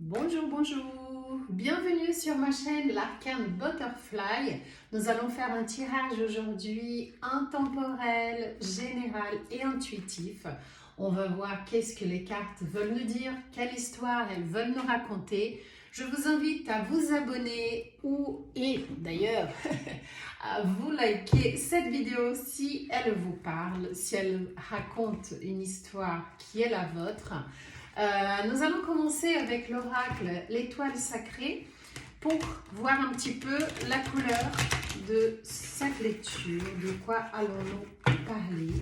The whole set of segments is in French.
Bonjour, bonjour, bienvenue sur ma chaîne l'Arcane Butterfly. Nous allons faire un tirage aujourd'hui intemporel, général et intuitif. On va voir qu'est-ce que les cartes veulent nous dire, quelle histoire elles veulent nous raconter. Je vous invite à vous abonner et d'ailleurs à vous liker cette vidéo si elle vous parle, si elle raconte une histoire qui est la vôtre. Nous allons commencer avec l'oracle, l'étoile sacrée, pour voir un petit peu la couleur de cette lecture. De quoi allons-nous parler?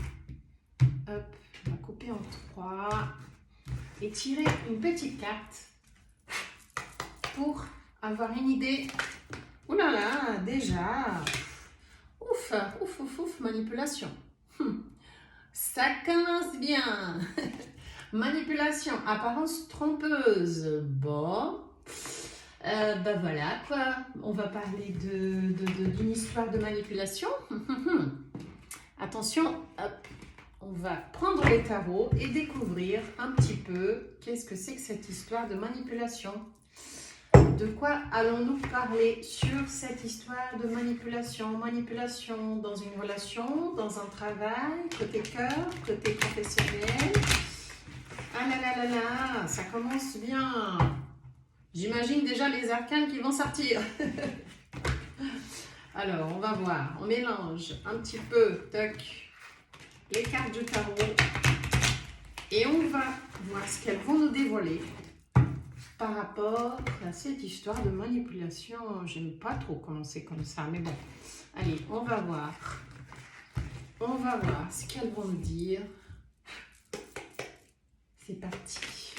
Hop, on va couper en trois et tirer une petite carte pour avoir une idée. Ouh là là, déjà, ouf, ouf, ouf, ouf, manipulation. Ça commence bien. Manipulation, apparence trompeuse. Bon, ben voilà quoi. On va parler d'une histoire de manipulation. Attention, hop, on va prendre les tarots et découvrir un petit peu qu'est-ce que c'est que cette histoire de manipulation. De quoi allons-nous parler sur cette histoire de manipulation? Manipulation dans une relation, dans un travail, côté cœur, côté professionnel. Ah là là là là, ça commence bien. J'imagine déjà les arcanes qui vont sortir. Alors, on va voir. On mélange un petit peu les cartes du tarot. Et on va voir ce qu'elles vont nous dévoiler par rapport à cette histoire de manipulation. J'aime pas trop commencer comme ça, mais bon. Allez, on va voir. On va voir ce qu'elles vont nous dire. C'est parti.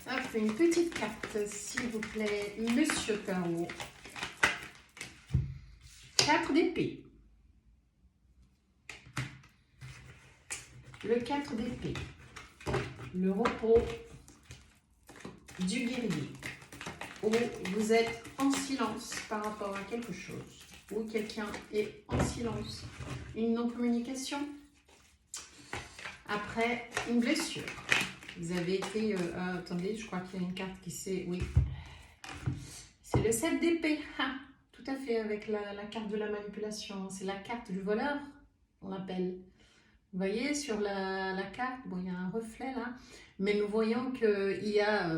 Hop, une petite carte, s'il vous plaît, Monsieur Tarot. 4 d'épée. Le 4 d'épée. Le repos du guerrier. Où vous êtes en silence par rapport à quelque chose. Ou quelqu'un est en silence. Une non-communication. Après, une blessure. Vous avez été... attendez, je crois qu'il y a une carte qui s'est... Oui. C'est le 7 d'épée. Tout à fait, avec la carte de la manipulation. C'est la carte du voleur, on appelle. Vous voyez, sur la carte, bon, il y a un reflet là. Mais nous voyons qu'il y a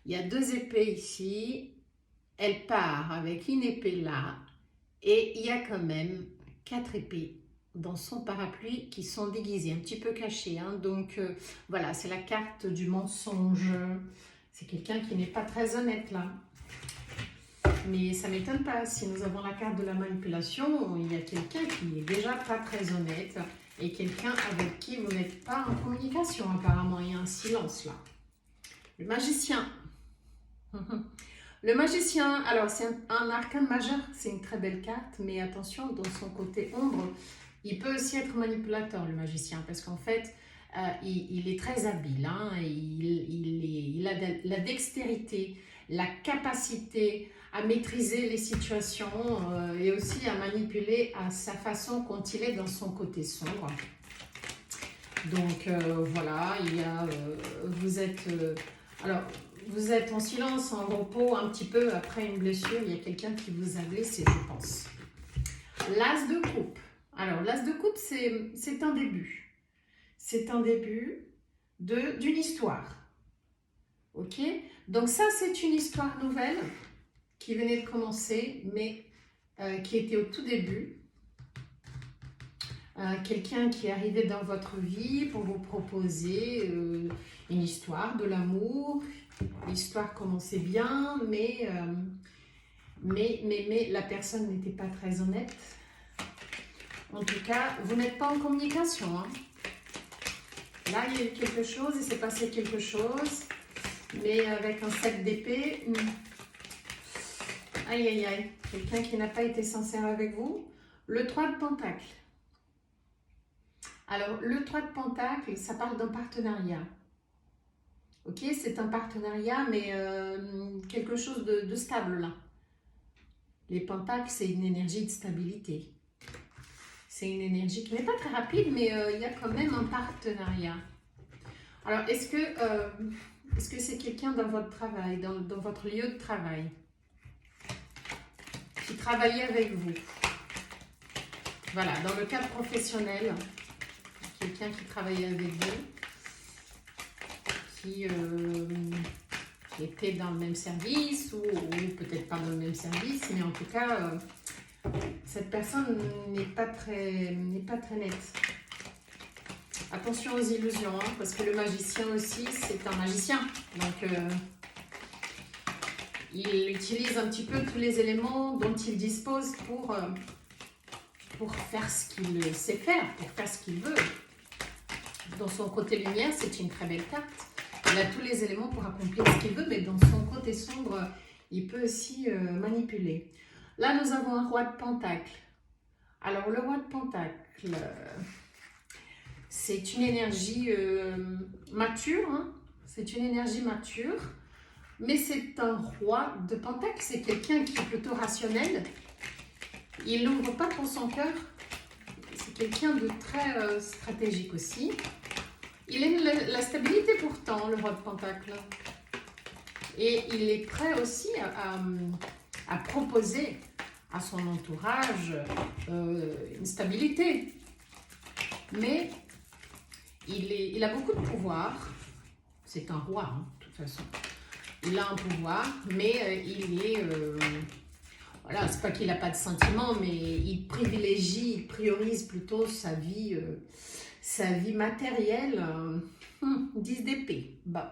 2 épées ici. Elle part avec une épée là. Et il y a quand même 4 épées dans son parapluie qui sont déguisées, un petit peu cachées. Hein. Donc voilà, c'est la carte du mensonge. C'est quelqu'un qui n'est pas très honnête là. Mais ça ne m'étonne pas. Si nous avons la carte de la manipulation, il y a quelqu'un qui n'est déjà pas très honnête et quelqu'un avec qui vous n'êtes pas en communication apparemment. Il y a un silence là. Le magicien. Le magicien, alors c'est un arcane majeur, c'est une très belle carte, mais attention, dans son côté ombre, il peut aussi être manipulateur, le magicien, parce qu'en fait, il est très habile, hein, il a la dextérité, la capacité à maîtriser les situations et aussi à manipuler à sa façon quand il est dans son côté sombre. Donc voilà, vous êtes... alors, vous êtes en silence, en repos, un petit peu après une blessure. Il y a quelqu'un qui vous a blessé, je pense. L'as de coupe. Alors, l'as de coupe, c'est un début. C'est un début d'une histoire. Ok? Donc ça, c'est une histoire nouvelle qui venait de commencer, mais qui était au tout début. Quelqu'un qui est arrivé dans votre vie pour vous proposer une histoire de l'amour. L'histoire commençait bien, mais la personne n'était pas très honnête. En tout cas, vous n'êtes pas en communication. Hein. Là, il y a eu quelque chose, il s'est passé quelque chose, mais avec un 7 d'épée, aïe aïe aïe, quelqu'un qui n'a pas été sincère avec vous. Le 3 de pentacle. Alors, le 3 de pentacle, ça parle d'un partenariat. Ok, c'est un partenariat, mais quelque chose de stable là. Les pentacles, c'est une énergie de stabilité. C'est une énergie qui n'est pas très rapide, mais il y a quand même un partenariat. Alors, est-ce que c'est quelqu'un dans votre travail, dans votre lieu de travail, qui travaille avec vous? Voilà, dans le cadre professionnel, quelqu'un qui travaille avec vous, qui était dans le même service ou peut-être pas dans le même service, mais en tout cas, cette personne n'est pas très nette. Attention aux illusions, hein, parce que le magicien aussi, c'est un magicien. Donc, il utilise un petit peu tous les éléments dont il dispose pour faire ce qu'il sait faire, pour faire ce qu'il veut. Dans son côté lumière, c'est une très belle carte. Il a tous les éléments pour accomplir ce qu'il veut, mais dans son côté sombre, il peut aussi manipuler. Là, nous avons un roi de pentacle. Alors, le roi de pentacle, c'est une énergie mature, hein. C'est une énergie mature, mais c'est un roi de pentacle, c'est quelqu'un qui est plutôt rationnel. Il n'ouvre pas trop son cœur, c'est quelqu'un de très stratégique aussi. Il aime la stabilité pourtant, le roi de pentacle. Et il est prêt aussi à proposer à son entourage une stabilité. Mais il a beaucoup de pouvoir. C'est un roi, hein, de toute façon. Il a un pouvoir, mais il est... voilà, c'est pas qu'il n'a pas de sentiments, mais il priorise plutôt sa vie matérielle. 10 d'épée. Bon.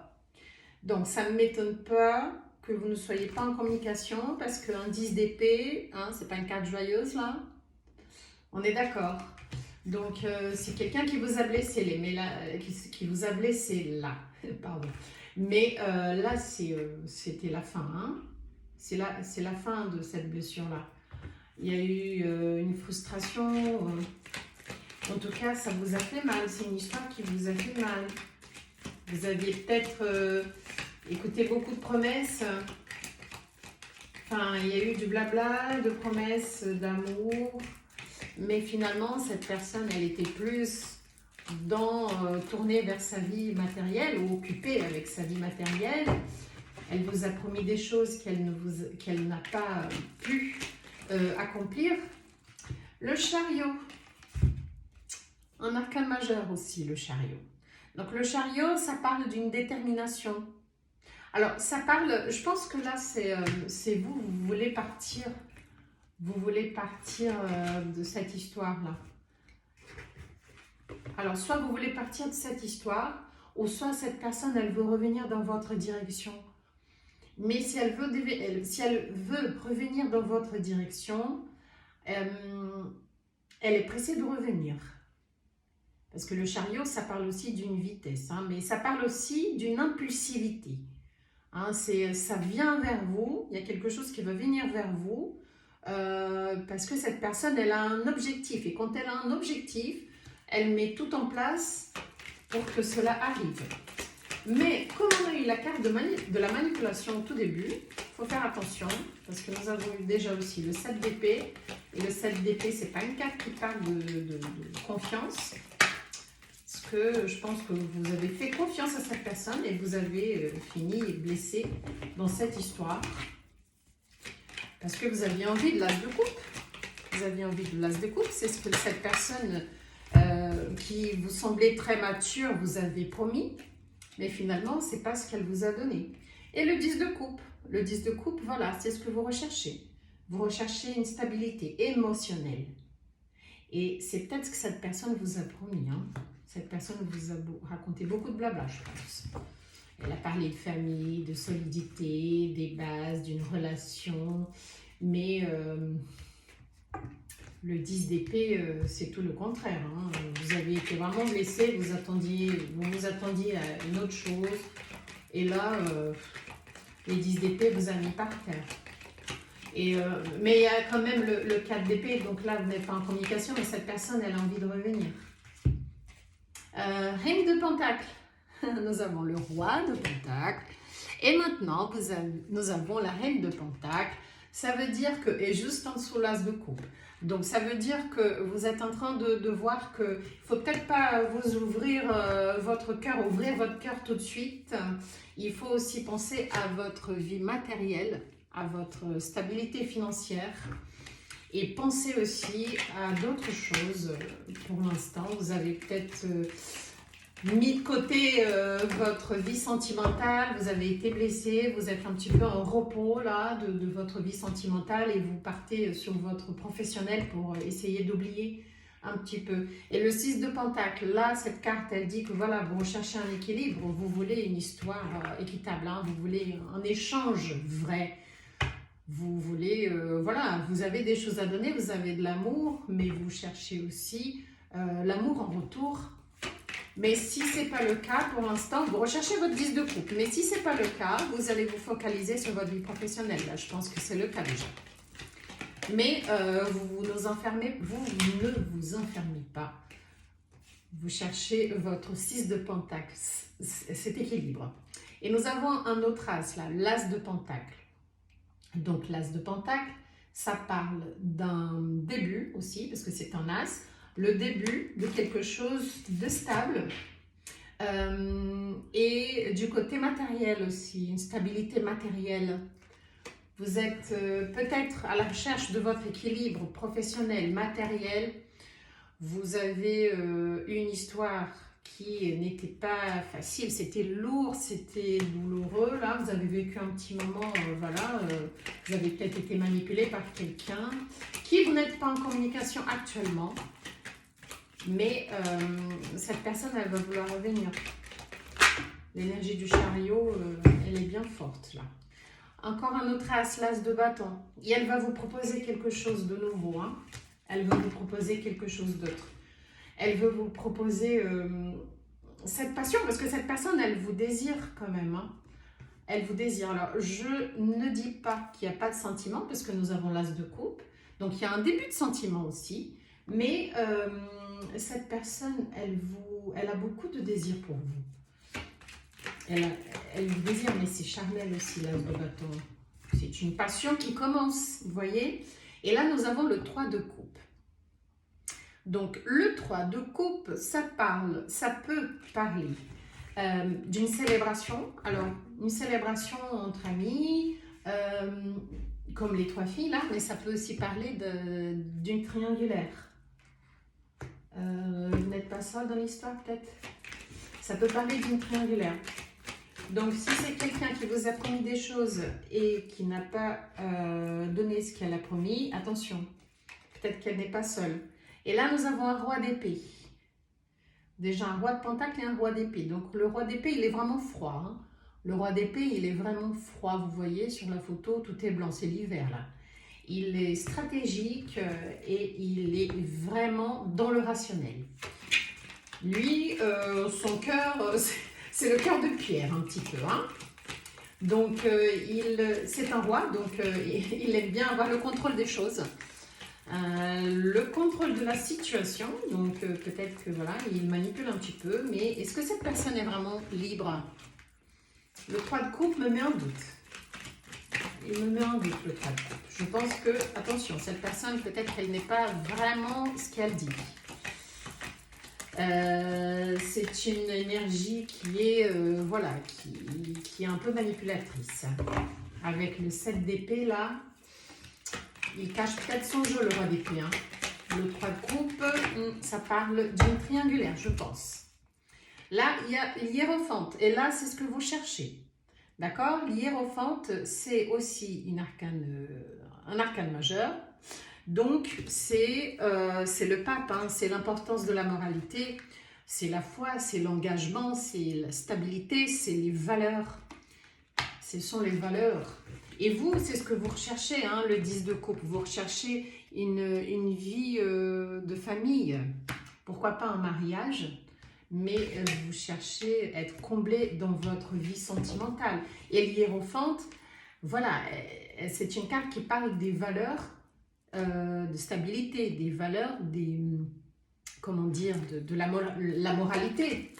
Donc, ça ne m'étonne pas que vous ne soyez pas en communication, parce qu'un 10 d'épée, hein, c'est pas une carte joyeuse, là. On est d'accord. Donc, c'est quelqu'un qui vous a blessé, qui vous a blessé là. Pardon. Mais là, c'était la fin. Hein. C'est la fin de cette blessure-là. Il y a eu une frustration. En tout cas, ça vous a fait mal. C'est une histoire qui vous a fait mal. Vous aviez peut-être écouté beaucoup de promesses. Enfin, il y a eu du blabla, de promesses, d'amour. Mais finalement, cette personne, elle était plus tournée vers sa vie matérielle ou occupée avec sa vie matérielle. Elle vous a promis des choses qu'elle n'a pas pu accomplir. Le chariot. Un arcane majeur aussi, le chariot. Donc le chariot, ça parle d'une détermination. Alors, ça parle, je pense que là, c'est vous voulez partir. Vous voulez partir de cette histoire-là. Alors, soit vous voulez partir de cette histoire, ou soit cette personne, elle veut revenir dans votre direction. Mais si elle veut revenir dans votre direction, elle est pressée de revenir. Parce que le chariot, ça parle aussi d'une vitesse, hein, mais ça parle aussi d'une impulsivité. Hein, ça vient vers vous, il y a quelque chose qui va venir vers vous, parce que cette personne, elle a un objectif. Et quand elle a un objectif, elle met tout en place pour que cela arrive. Mais comme on a eu la carte de la manipulation au tout début, il faut faire attention, parce que nous avons eu déjà aussi le 7 d'épée. Et le 7 d'épée, ce n'est pas une carte qui parle de confiance. Parce que je pense que vous avez fait confiance à cette personne et vous avez fini blessé dans cette histoire. Parce que vous aviez envie de l'as de coupe. Vous aviez envie de l'as de coupe. C'est ce que cette personne qui vous semblait très mature vous avait promis. Mais finalement, ce n'est pas ce qu'elle vous a donné. Et le 10 de coupe. Le 10 de coupe, voilà, c'est ce que vous recherchez. Vous recherchez une stabilité émotionnelle. Et c'est peut-être ce que cette personne vous a promis. Hein. Cette personne vous a raconté beaucoup de blabla, je pense. Elle a parlé de famille, de solidité, des bases, d'une relation. Mais le 10 d'épée, c'est tout le contraire. Hein. Vous avez été vraiment blessé, vous vous attendiez à une autre chose. Et là, les 10 d'épée vous a mis par terre. Mais il y a quand même le 4 d'épée, donc là, vous n'êtes pas en communication, mais cette personne, elle a envie de revenir. Reine de Pentacle. Nous avons le roi de Pentacle. Et maintenant, nous avons la Reine de Pentacle. Ça veut dire que, et juste en dessous l'as de coupe, donc ça veut dire que vous êtes en train de voir qu'il ne faut peut-être pas vous ouvrir votre cœur tout de suite. Il faut aussi penser à votre vie matérielle, à votre stabilité financière et pensez aussi à d'autres choses. Pour l'instant, vous avez peut-être mis de côté votre vie sentimentale, vous avez été blessé, vous êtes un petit peu en repos là de votre vie sentimentale et vous partez sur votre professionnel pour essayer d'oublier un petit peu. Et le 6 de Pentacle, là cette carte elle dit que voilà, vous recherchez un équilibre, vous voulez une histoire équitable, hein, vous voulez un échange vrai. Vous voulez, voilà, vous avez des choses à donner, vous avez de l'amour, mais vous cherchez aussi l'amour en retour. Mais si ce n'est pas le cas, pour l'instant, vous recherchez votre 10 de coupe. Mais si ce n'est pas le cas, vous allez vous focaliser sur votre vie professionnelle. Là, je pense que c'est le cas déjà. Mais vous ne vous enfermez pas. Vous cherchez votre 6 de Pentacle, cet équilibre. Et nous avons un autre as, là, l'as de Pentacle. Donc, l'as de Pentacle, ça parle d'un début aussi, parce que c'est un as. Le début de quelque chose de stable et du côté matériel aussi, une stabilité matérielle. Vous êtes peut-être à la recherche de votre équilibre professionnel, matériel. Vous avez une histoire qui n'était pas facile, c'était lourd, c'était douloureux. Là, vous avez vécu un petit moment, voilà, vous avez peut-être été manipulé par quelqu'un qui vous n'êtes pas en communication actuellement. Mais cette personne, elle va vouloir revenir. L'énergie du chariot, elle est bien forte là. Encore un autre as, l'as de bâton. Et elle va vous proposer quelque chose de nouveau. Hein. Elle veut vous proposer quelque chose d'autre. Elle veut vous proposer cette passion, parce que cette personne, elle vous désire quand même. Hein. Elle vous désire. Alors, je ne dis pas qu'il n'y a pas de sentiment, parce que nous avons l'as de coupe. Donc, il y a un début de sentiment aussi. Mais cette personne, elle a beaucoup de désir pour vous. Elle vous désire, mais c'est charnel aussi, l'as de bâton. C'est une passion qui commence, vous voyez. Et là, nous avons le 3 de coupe. Donc, le 3 de coupe, ça peut parler d'une célébration. Alors, une célébration entre amis, comme les 3 filles là, mais ça peut aussi parler d'une triangulaire. Vous n'êtes pas seul dans l'histoire peut-être. Ça peut parler d'une triangulaire. Donc si c'est quelqu'un qui vous a promis des choses et qui n'a pas donné ce qu'elle a promis, attention, peut-être qu'elle n'est pas seule. Et là nous avons un roi d'épée. Déjà un roi de pentacle et un roi d'épée. Donc le roi d'épée il est vraiment froid. Hein. Le roi d'épée il est vraiment froid. Vous voyez sur la photo tout est blanc, c'est l'hiver là. Il est stratégique et il est vraiment dans le rationnel. Lui, son cœur, c'est le cœur de pierre un petit peu. Hein. Donc, c'est un roi, donc il aime bien avoir le contrôle des choses. Le contrôle de la situation, donc peut-être que voilà, il manipule un petit peu, mais est-ce que cette personne est vraiment libre? Le 3 de coupe me met en doute. Il me met en doute le 3 de coupe. Je pense que, attention, cette personne, peut-être qu'elle n'est pas vraiment ce qu'elle dit. C'est une énergie qui est, voilà, qui est un peu manipulatrice. Avec le 7 d'épée là, il cache peut-être son jeu, le roi d'épée. Hein. Le 3 de coupe, ça parle d'une triangulaire, je pense. Là, il y a l'hiérophante. Et là, c'est ce que vous cherchez. D'accord? L'hiérophante, c'est aussi un arcane majeur. Donc, c'est le pape, hein, c'est l'importance de la moralité, c'est la foi, c'est l'engagement, c'est la stabilité, c'est les valeurs. Ce sont les valeurs. Et vous, c'est ce que vous recherchez, hein, le 10 de coupe. Vous recherchez une vie de famille. Pourquoi pas un mariage? Mais vous cherchez à être comblé dans votre vie sentimentale. Et l'hiérophante, voilà, c'est une carte qui parle des valeurs de stabilité, des valeurs, comment dire, de la moralité.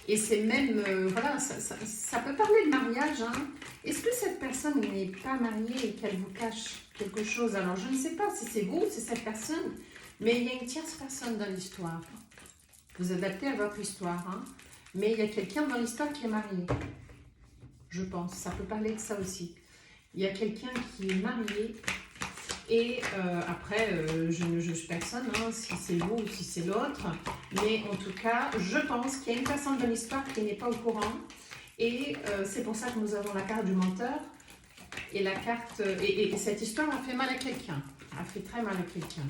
Et c'est même, voilà, ça peut parler de mariage. Hein. Est-ce que cette personne n'est pas mariée et qu'elle vous cache quelque chose? Alors, je ne sais pas si c'est vous ou c'est cette personne, mais il y a une tierce personne dans l'histoire. Vous adaptez à votre histoire, hein. Mais il y a quelqu'un dans l'histoire qui est marié. Je pense, ça peut parler de ça aussi. Il y a quelqu'un qui est marié et après, je ne juge personne, hein, si c'est vous ou si c'est l'autre. Mais en tout cas, je pense qu'il y a une personne dans l'histoire qui n'est pas au courant. Et c'est pour ça que nous avons la carte du menteur. Et la carte et cette histoire a fait mal à quelqu'un. A fait très mal à quelqu'un.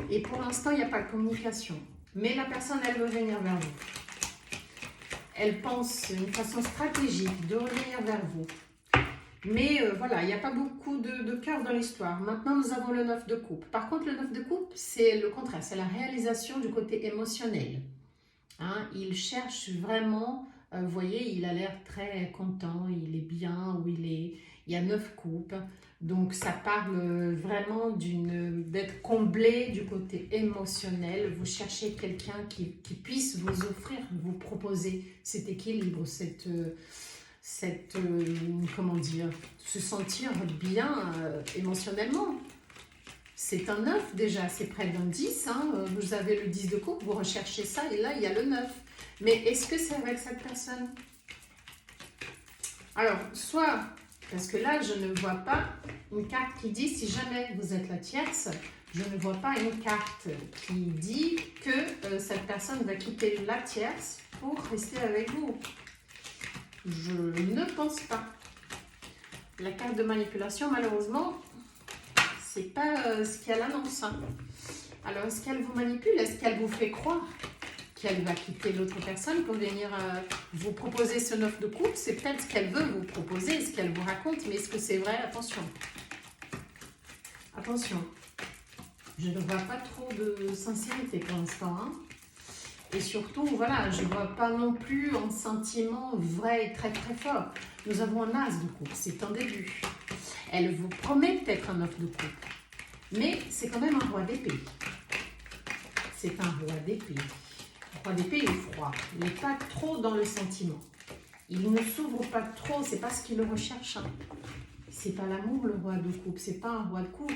Et pour l'instant, il n'y a pas de communication. Mais la personne, elle veut venir vers vous. Elle pense d'une façon stratégique de revenir vers vous. Mais voilà, il n'y a pas beaucoup de cœur dans l'histoire. Maintenant, nous avons le 9 de coupe. Par contre, le 9 de coupe, c'est le contraire. C'est la réalisation du côté émotionnel. Hein, il cherche vraiment, vous voyez, il a l'air très content, il est bien où il est. Il y a 9 coupes. Donc, ça parle vraiment d'être comblé du côté émotionnel. Vous cherchez quelqu'un qui puisse vous offrir, vous proposer cet équilibre, comment dire, se sentir bien émotionnellement. C'est un 9 déjà, c'est près d'un 10. Hein. Vous avez le 10 de coupe, vous recherchez ça et là, il y a le 9. Mais est-ce que c'est avec cette personne? Alors, soit, parce que là, je ne vois pas une carte qui dit si jamais vous êtes la tierce, je ne vois pas une carte qui dit que cette personne va quitter la tierce pour rester avec vous. Je ne pense pas. La carte de manipulation, malheureusement, c'est pas ce qu'elle annonce. Hein. Alors, est-ce qu'elle vous manipule? Est-ce qu'elle vous fait croire qu'elle va quitter l'autre personne pour venir vous proposer ce 9 de coupe? C'est peut-être ce qu'elle veut vous proposer, ce qu'elle vous raconte, mais est-ce que c'est vrai? Attention. Attention. Je ne vois pas trop de sincérité pour l'instant. Hein. Et surtout, voilà, je ne vois pas non plus un sentiment vrai et très très fort. Nous avons un as de coupe, c'est un début. Elle vous promet peut-être un 9 de coupe, mais c'est quand même un roi d'épée. C'est un roi d'épée. Le roi d'épée est froid, il n'est pas trop dans le sentiment. Il ne s'ouvre pas trop, c'est pas ce qu'il recherche. Hein. C'est pas l'amour le roi de coupe, c'est pas un roi de coupe.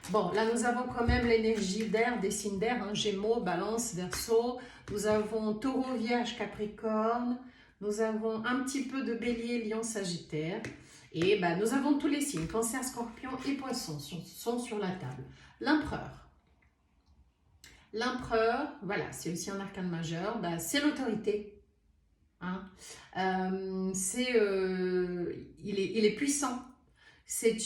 Bon, là, nous avons quand même l'énergie d'air, des signes d'air, hein, Gémeaux, Balance, Verseau. Nous avons Taureau, Vierge, Capricorne. Nous avons un petit peu de Bélier, Lion, Sagittaire. Et ben, nous avons tous les signes, Cancer, Scorpion et Poisson sont sur la table. L'Empereur. L'Empereur, voilà, c'est aussi un arcane majeur. Ben, c'est l'autorité. Hein. Il est puissant. C'est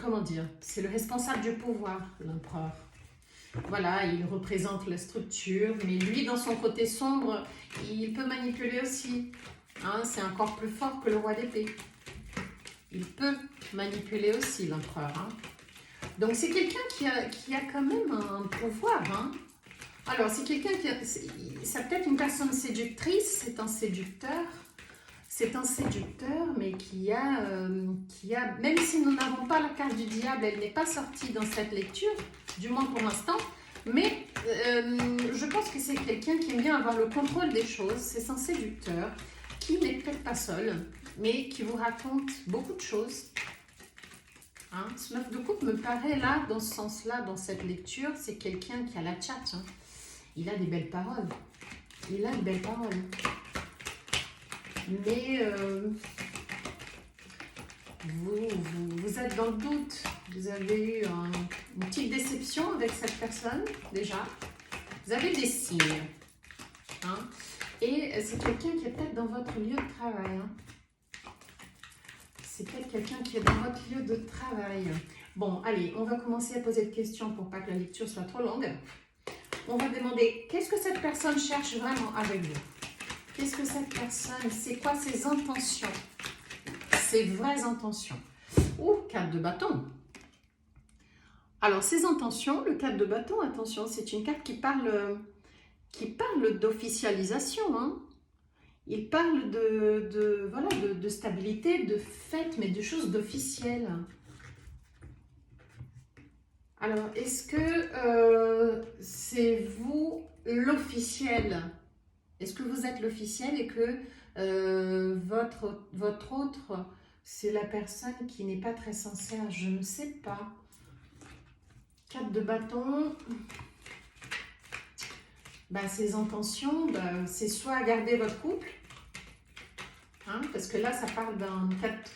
comment dire, c'est le responsable du pouvoir, l'empereur. Voilà, il représente la structure, mais lui, dans son côté sombre, il peut manipuler aussi. Hein, c'est encore plus fort que le roi d'épée. Il peut manipuler aussi, l'empereur. Hein. Donc, c'est quelqu'un qui a quand même un pouvoir. Hein. Alors, c'est quelqu'un c'est peut-être une personne séductrice, c'est un séducteur. C'est un séducteur, mais qui a, même si nous n'avons pas la carte du diable, elle n'est pas sortie dans cette lecture, du moins pour l'instant, mais je pense que c'est quelqu'un qui aime bien avoir le contrôle des choses, c'est un séducteur, qui n'est peut-être pas seul, mais qui vous raconte beaucoup de choses. Hein, ce 9 de coupe me paraît là, dans ce sens-là, dans cette lecture, c'est quelqu'un qui a la tchatche. Hein. Il a des belles paroles. Il a de belles paroles. Mais vous êtes dans le doute. Vous avez eu une petite déception avec cette personne, déjà. Vous avez des signes. Hein, et c'est quelqu'un qui est peut-être dans votre lieu de travail. Hein. C'est peut-être quelqu'un qui est dans votre lieu de travail. Bon, allez, on va commencer à poser des questions pour pas que la lecture soit trop longue. On va demander, qu'est-ce que cette personne cherche vraiment avec vous? Qu'est-ce que cette personne, c'est quoi ses intentions? Ses vraies intentions. Ouh, 4 de bâton. Alors, ses intentions, le 4 de bâton, attention, c'est une carte qui parle d'officialisation. Hein. Il parle de stabilité, de fête, mais de choses d'officiel. Alors, est-ce que c'est vous l'officiel? Est-ce que vous êtes l'officiel et que votre autre, c'est la personne qui n'est pas très sincère? Je ne sais pas. 4 de bâton. Ben, ses intentions, ben, c'est soit garder votre couple, hein, parce que là, ça parle d'un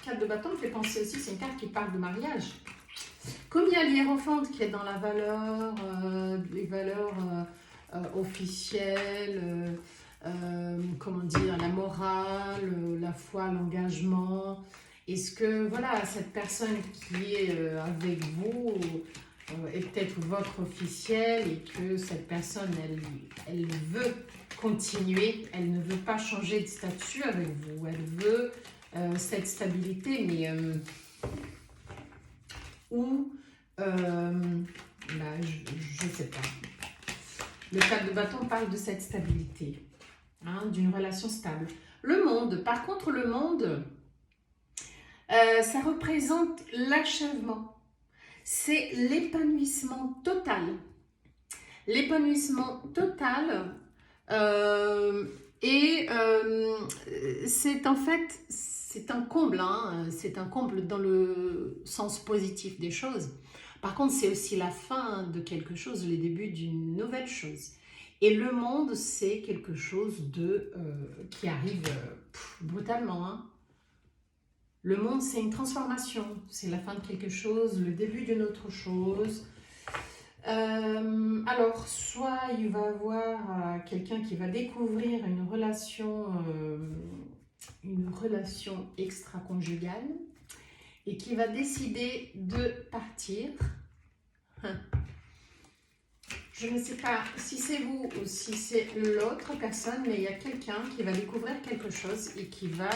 4 de bâton, me fait penser aussi, c'est une carte qui parle de mariage. Comme il y a l'hiérophante qui est dans la valeur, les valeurs officielles, comment dire, la morale, la foi, l'engagement. Est-ce que, voilà, cette personne qui est avec vous est peut-être votre officiel et que cette personne, elle veut continuer, elle ne veut pas changer de statut avec vous, elle veut cette stabilité, mais je ne sais pas. Le 4 de bâton parle de cette stabilité, hein, d'une relation stable. Le monde, par contre, le monde, ça représente l'achèvement. C'est l'épanouissement total. L'épanouissement total c'est en fait, c'est un comble, hein, c'est un comble dans le sens positif des choses. Par contre, c'est aussi la fin de quelque chose, le début d'une nouvelle chose. Et le monde, c'est quelque chose qui arrive brutalement, hein. Le monde, c'est une transformation, c'est la fin de quelque chose, le début d'une autre chose. Alors, soit il va y avoir quelqu'un qui va découvrir une relation extra-conjugale et qui va décider de partir. Je ne sais pas si c'est vous ou si c'est l'autre personne, mais il y a quelqu'un qui va découvrir quelque chose et qui va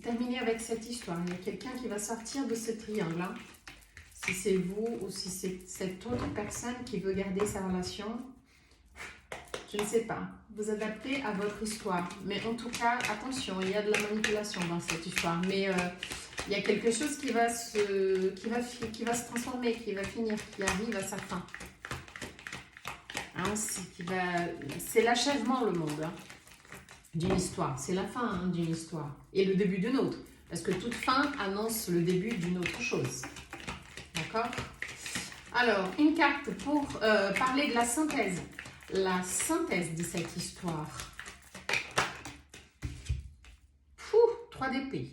terminer avec cette histoire. Il y a quelqu'un qui va sortir de ce triangle, hein. Si c'est vous ou si c'est cette autre personne qui veut garder sa relation, je ne sais pas. Vous adaptez à votre histoire. Mais en tout cas, attention, il y a de la manipulation dans cette histoire. Mais il y a quelque chose qui va se transformer, qui va finir, qui arrive à sa fin. Hein, c'est l'achèvement, le monde, hein, d'une histoire. C'est la fin, hein, d'une histoire. Et le début d'une autre. Parce que toute fin annonce le début d'une autre chose. D'accord? Alors, une carte pour parler de la synthèse. La synthèse de cette histoire. 3 d'épée.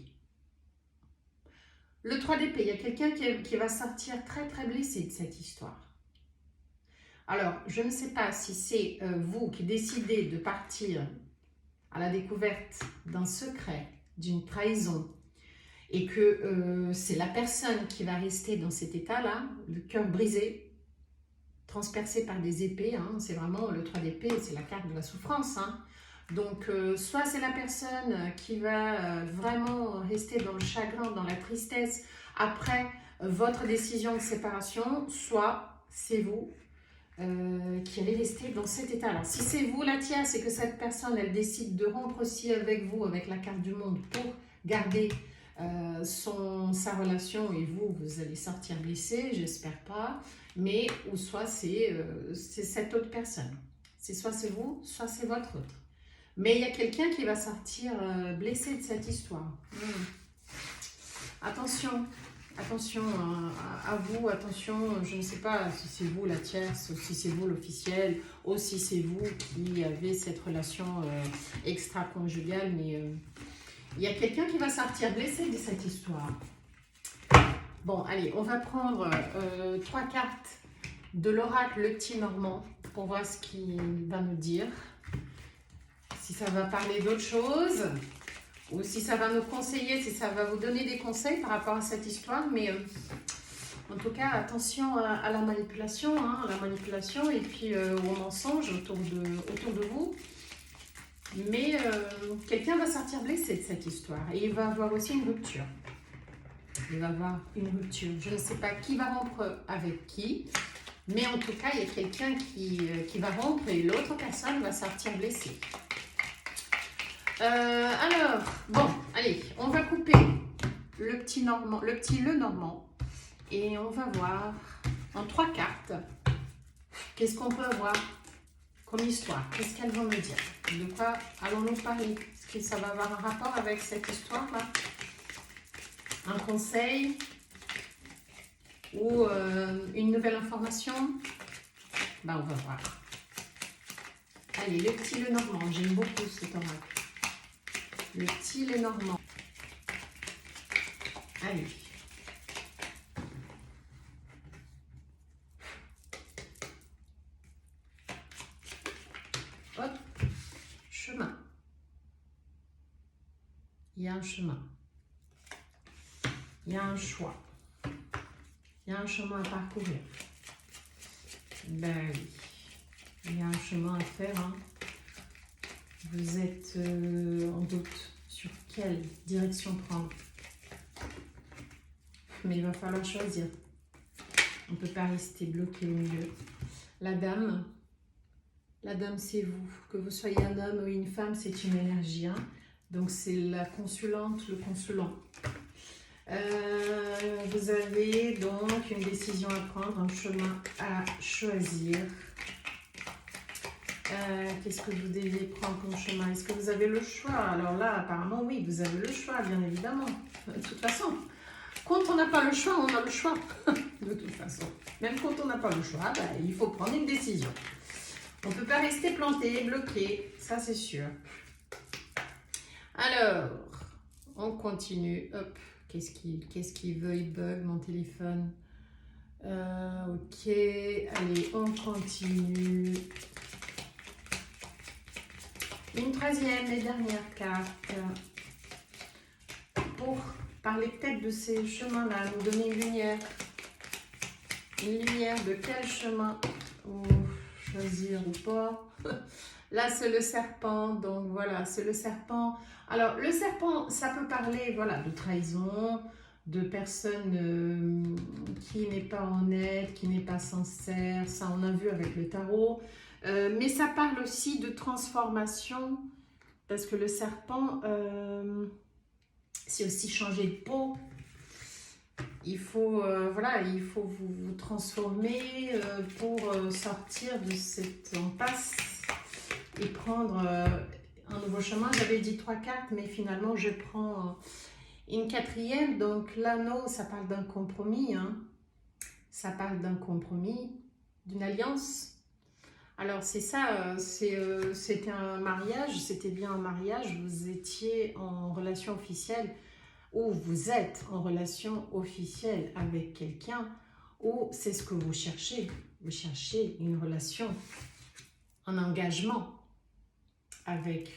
Le 3 d'épée, il y a quelqu'un qui va sortir très très blessé de cette histoire. Alors, je ne sais pas si c'est vous qui décidez de partir à la découverte d'un secret, d'une trahison, et que c'est la personne qui va rester dans cet état-là, le cœur brisé, transpercé par des épées, hein, c'est vraiment le 3 d'épée, c'est la carte de la souffrance. Hein. Donc, soit c'est la personne qui va vraiment rester dans le chagrin, dans la tristesse, après votre décision de séparation, soit c'est vous qui allez rester dans cet état. Alors, si c'est vous la tierce, c'est que cette personne, elle décide de rompre aussi avec vous, avec la carte du monde, pour garder sa relation, et vous allez sortir blessé, j'espère pas, mais ou soit c'est cette autre personne. Soit c'est vous, soit c'est votre autre. Mais il y a quelqu'un qui va sortir blessé de cette histoire. Attention, attention à vous, attention, je ne sais pas si c'est vous la tierce, ou si c'est vous l'officiel, ou si c'est vous qui avez cette relation extra-conjugale, mais il y a quelqu'un qui va sortir blessé de cette histoire. Bon, allez, on va prendre 3 cartes de l'oracle Le Petit Normand pour voir ce qu'il va nous dire. Si ça va parler d'autre chose, ou si ça va nous conseiller, si ça va vous donner des conseils par rapport à cette histoire. Mais en tout cas, attention à la manipulation, hein, et puis au mensonge autour de vous. Mais quelqu'un va sortir blessé de cette histoire et il va avoir aussi une rupture. Il va avoir une rupture. Je ne sais pas qui va rompre avec qui, mais en tout cas, il y a quelqu'un qui va rompre et l'autre personne va sortir blessée. Alors, bon, allez, on va couper le petit normand, le normand, et on va voir en 3 cartes Qu'est-ce qu'on peut avoir comme histoire? Qu'est-ce qu'elles vont me dire? De quoi allons-nous parler? Est-ce que ça va avoir un rapport avec cette histoire-là? Un conseil? Ou une nouvelle information? Ben, on va voir. Allez, le petit Lenormand. J'aime beaucoup cet oracle. Le petit Lenormand. Allez. Hop. Chemin. Il y a un chemin. Il y a un choix. Il y a un chemin à parcourir. Ben oui. Il y a un chemin à faire. Hein. Vous êtes en doute sur quelle direction prendre. Mais il va falloir choisir. On ne peut pas rester bloqué au milieu. La dame c'est vous. Que vous soyez un homme ou une femme, c'est une énergie. Hein. Donc c'est la consulante, le consulant. Vous avez donc une décision à prendre, un chemin à choisir. Qu'est-ce que vous deviez prendre comme chemin? Est-ce que vous avez le choix? Alors là, apparemment, oui, vous avez le choix, bien évidemment. De toute façon, quand on n'a pas le choix, on a le choix. De toute façon. Même quand on n'a pas le choix, ben, il faut prendre une décision. On ne peut pas rester planté, bloqué, ça c'est sûr. Alors, on continue. Hop, qu'est-ce qui veut? Il bug mon téléphone. Ok, allez, on continue. Une troisième et dernière carte. Pour parler peut-être de ces chemins-là, nous donner une lumière. Une lumière de quel chemin choisir ou pas. Là, c'est le serpent. Donc, voilà, c'est le serpent. Alors, le serpent, ça peut parler, voilà, de trahison, de personne qui n'est pas honnête, qui n'est pas sincère. Ça, on a vu avec le tarot. Mais ça parle aussi de transformation. Parce que le serpent, c'est aussi changer de peau. Il faut, voilà, il faut vous transformer pour sortir de cette impasse et prendre un nouveau chemin. J'avais dit 3 cartes, mais finalement, je prends une 4e. Donc, l'anneau, ça parle d'un compromis. Hein. Ça parle d'un compromis, d'une alliance. Alors, c'est ça, c'était un mariage, c'était bien un mariage. Vous étiez en relation officielle ou vous êtes en relation officielle avec quelqu'un, ou c'est ce que vous cherchez. Vous cherchez une relation, un engagement avec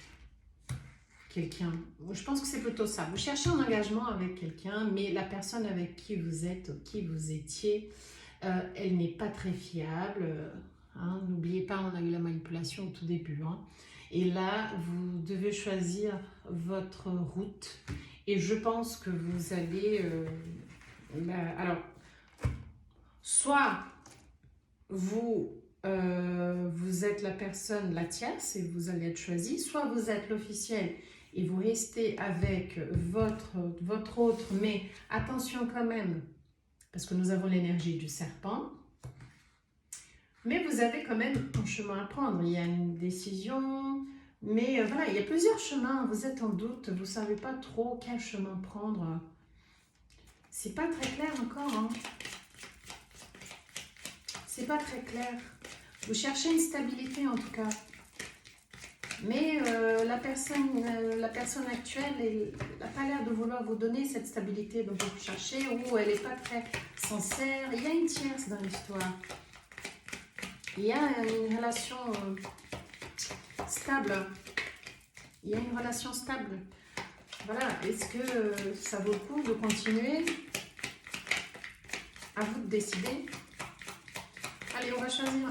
quelqu'un. Je pense que c'est plutôt ça. Vous cherchez un engagement avec quelqu'un, mais la personne avec qui vous êtes, qui vous étiez, elle n'est pas très fiable. Hein. N'oubliez pas, on a eu la manipulation au tout début. Hein. Et là, vous devez choisir votre route. Et je pense que vous allez... alors, soit vous êtes la personne, la tierce, et vous allez être choisi, soit vous êtes l'officiel et vous restez avec votre autre, mais attention quand même, parce que nous avons l'énergie du serpent, mais vous avez quand même un chemin à prendre. Il y a une décision... Mais voilà, il y a plusieurs chemins, vous êtes en doute, vous ne savez pas trop quel chemin prendre. C'est pas très clair encore. Hein. C'est pas très clair. Vous cherchez une stabilité en tout cas. Mais la personne actuelle, elle n'a pas l'air de vouloir vous donner cette stabilité. Donc vous cherchez, ou elle n'est pas très sincère. Il y a une tierce dans l'histoire. Il y a une relation... stable. Il y a une relation stable. Voilà. Est-ce que ça vaut le coup de continuer? À vous de décider. Allez, on va choisir.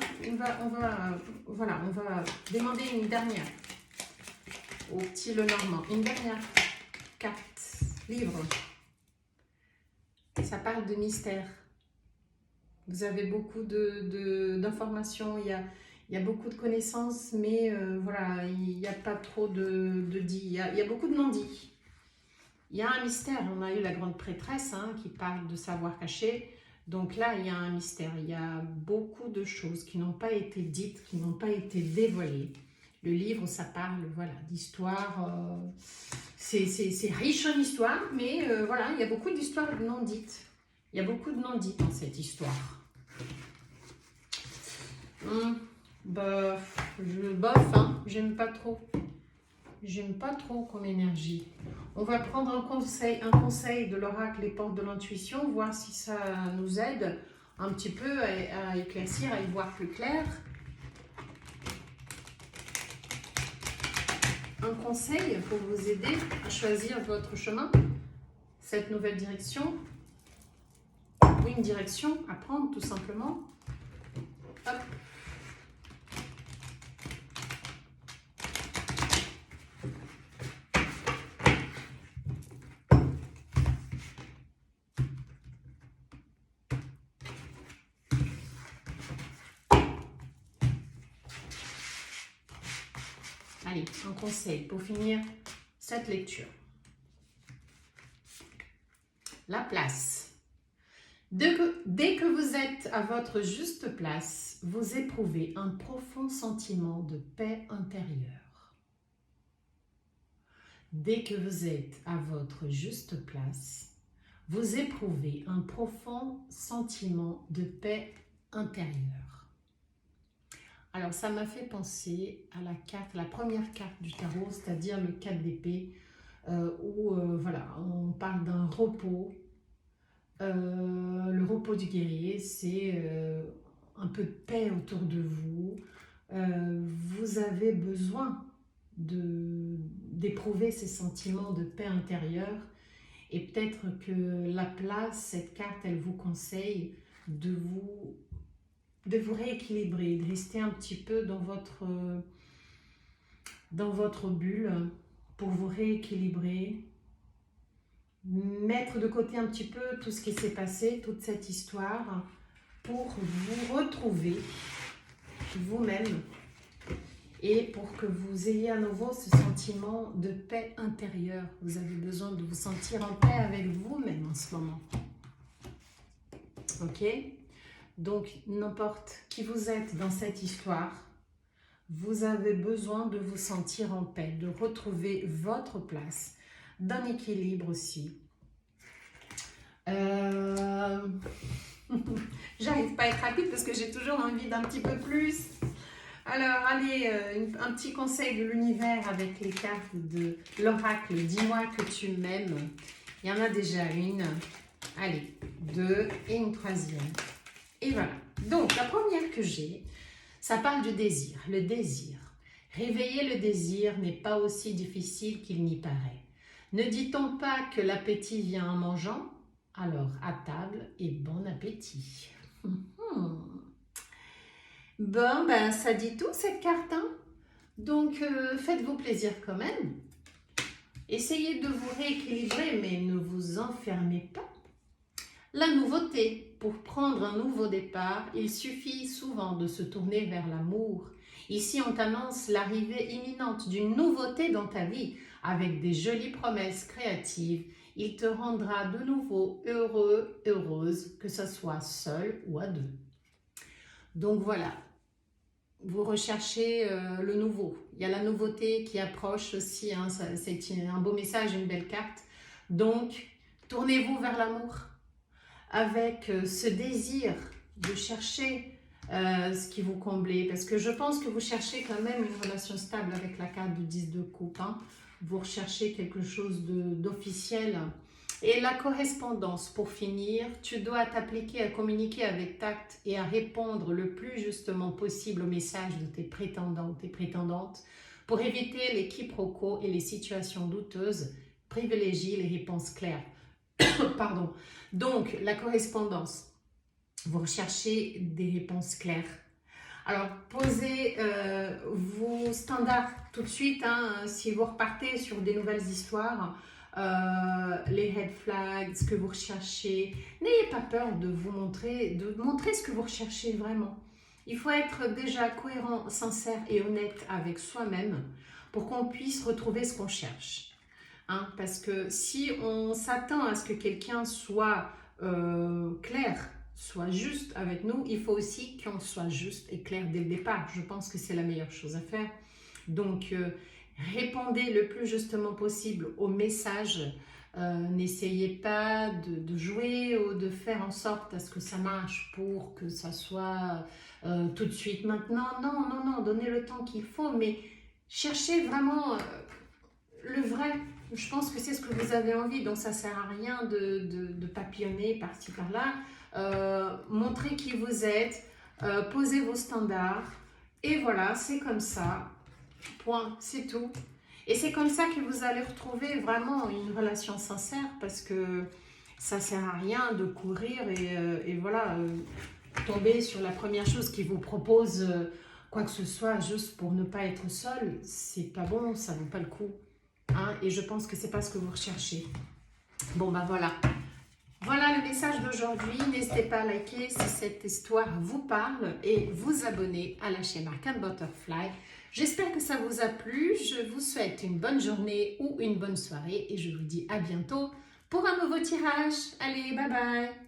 Voilà, on va demander une dernière au petit Lenormand. Une dernière carte. Livre. Ça parle de mystère. Vous avez beaucoup d'informations. Il y a beaucoup de connaissances, mais voilà, il n'y a pas trop de dit. Il y a beaucoup de non-dits. Il y a un mystère. On a eu la grande prêtresse hein, qui parle de savoir caché. Donc là, il y a un mystère, il y a beaucoup de choses qui n'ont pas été dites, qui n'ont pas été dévoilées. Le livre, ça parle, voilà, d'histoire, c'est riche en histoire, mais voilà, il y a beaucoup d'histoires non dites. Il y a beaucoup de non dites dans cette histoire. Bof, hein, j'aime pas trop. J'aime pas trop comme énergie. On va prendre un conseil de l'oracle Les Portes de l'Intuition, voir si ça nous aide un petit peu à éclaircir, à y voir plus clair. Un conseil pour vous aider à choisir votre chemin, cette nouvelle direction, ou une direction à prendre tout simplement. Hop. Allez, un conseil pour finir cette lecture. La place. Dès que vous êtes à votre juste place, vous éprouvez un profond sentiment de paix intérieure. Dès que vous êtes à votre juste place, vous éprouvez un profond sentiment de paix intérieure. Alors, ça m'a fait penser à la première carte du tarot, c'est-à-dire le 4 d'épée, où voilà, on parle d'un repos. Le repos du guerrier, c'est un peu de paix autour de vous. Vous avez besoin d'éprouver ces sentiments de paix intérieure. Et peut-être que la place, cette carte, elle vous conseille de vous rééquilibrer, de rester un petit peu dans votre bulle pour vous rééquilibrer, mettre de côté un petit peu tout ce qui s'est passé, toute cette histoire, pour vous retrouver vous-même et pour que vous ayez à nouveau ce sentiment de paix intérieure. Vous avez besoin de vous sentir en paix avec vous-même en ce moment. Ok ? Donc, n'importe qui vous êtes dans cette histoire, vous avez besoin de vous sentir en paix, de retrouver votre place, d'un équilibre aussi. J'arrive pas à être rapide parce que j'ai toujours envie d'un petit peu plus. Alors, allez, un petit conseil de l'univers avec les cartes de l'oracle. Dis-moi que tu m'aimes. Il y en a déjà une. Allez, 2 et une troisième. Et voilà. Donc, la première que j'ai, ça parle du désir. Le désir. Réveiller le désir n'est pas aussi difficile qu'il n'y paraît. Ne dit-on pas que l'appétit vient en mangeant? Alors, à table et bon appétit. Bon, ben, ça dit tout cette carte, hein? Donc, faites-vous plaisir quand même. Essayez de vous rééquilibrer, mais ne vous enfermez pas. La nouveauté. Pour prendre un nouveau départ, il suffit souvent de se tourner vers l'amour. Ici, on t'annonce l'arrivée imminente d'une nouveauté dans ta vie, avec des jolies promesses créatives. Il te rendra de nouveau heureux, heureuse, que ce soit seul ou à deux. Donc voilà, vous recherchez le nouveau. Il y a la nouveauté qui approche aussi, hein, c'est un beau message, une belle carte. Donc, tournez-vous vers l'amour avec ce désir de chercher ce qui vous comblait. Parce que je pense que vous cherchez quand même une relation stable avec la carte du 10 de coupe. Hein. Vous recherchez quelque chose d'officiel. Et la correspondance, pour finir, tu dois t'appliquer à communiquer avec tact et à répondre le plus justement possible aux messages de tes prétendants ou tes prétendantes pour éviter les quiproquos et les situations douteuses. Privilégie les réponses claires. Pardon. Donc, la correspondance, vous recherchez des réponses claires. Alors, posez vos standards tout de suite, hein, si vous repartez sur des nouvelles histoires, les red flags, ce que vous recherchez. N'ayez pas peur de vous montrer, ce que vous recherchez vraiment. Il faut être déjà cohérent, sincère et honnête avec soi-même pour qu'on puisse retrouver ce qu'on cherche. Hein, parce que si on s'attend à ce que quelqu'un soit clair soit juste avec nous, il faut aussi qu'on soit juste et clair dès le départ. Je pense que c'est la meilleure chose à faire. Donc, répondez le plus justement possible aux messages. N'essayez pas de jouer ou de faire en sorte à ce que ça marche pour que ça soit tout de suite maintenant. Non, non, non, donnez le temps qu'il faut, mais cherchez vraiment le vrai. Je pense que c'est ce que vous avez envie, donc ça ne sert à rien de papillonner par-ci par-là. Montrez qui vous êtes, posez vos standards, et voilà, c'est comme ça. Point, c'est tout. Et c'est comme ça que vous allez retrouver vraiment une relation sincère, parce que ça ne sert à rien de courir et voilà, tomber sur la première chose qui vous propose quoi que ce soit juste pour ne pas être seul. C'est pas bon, ça ne vaut pas le coup. Hein, et je pense que c'est pas ce que vous recherchez. Bon, ben voilà. Voilà le message d'aujourd'hui. N'hésitez pas à liker si cette histoire vous parle et vous abonner à la chaîne Arcane Butterfly. J'espère que ça vous a plu. Je vous souhaite une bonne journée ou une bonne soirée et je vous dis à bientôt pour un nouveau tirage. Allez, bye bye!